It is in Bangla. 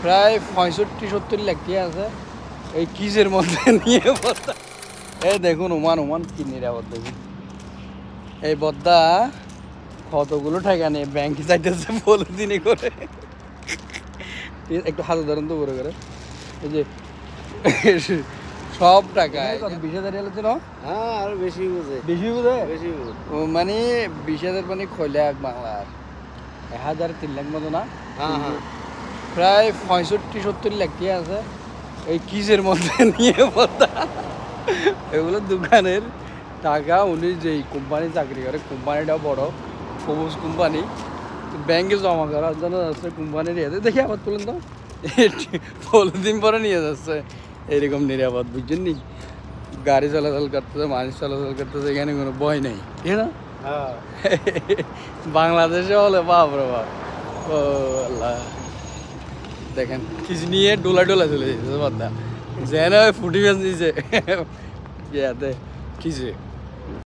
প্রায় 65-70 লাখ টাকা আছে এই কিসের মধ্যে নিয়ে বদ্দা। এই দেখুন ওমান কি নিরাপদ দেখুন। এই বদ্দা কতগুলো টাকা নিয়ে ব্যাংকে যাইতেছে পলিথিনে করে। একটু হাতে ধরেন তো বড় করে। এই যে সব টাকা 20,000 রিয়াল আছে না? হ্যাঁ আর বেশি বুঝে মানে 20,000 মানে খৈলাক বাংলার 1,003 লাখ মতো না? হ্যাঁ প্রায় 65-70 লাখ টাকা আছে এই কিসের মধ্যে নিয়ে বদ্দা। এগুলো দোকানের টাকা। উনি যেই কোম্পানি চাকরি করে, কোম্পানিটাও বড় সবুজ কোম্পানি, ব্যাংকে জমা করার জন্য যাচ্ছে কোম্পানির ইয়েতে। দেখি আবার তুলেন তো, পলিথিন পরে নিয়ে যাচ্ছে। এরকম নিরাপদ বুঝছেন নি? গাড়ি চলাচল করতেছে, মানুষ চলাচল করতেছে, এখানে কোনো ভয় নেই, ঠিক না? বাংলাদেশে হলে বাপ রে বাপ, ও আল্লাহ। দেখেন কিছু নিয়ে ডোলা চলে যেতেছে বাদ্দা, যেন ফুটি বেশ নিছে ইয়াতে কিছু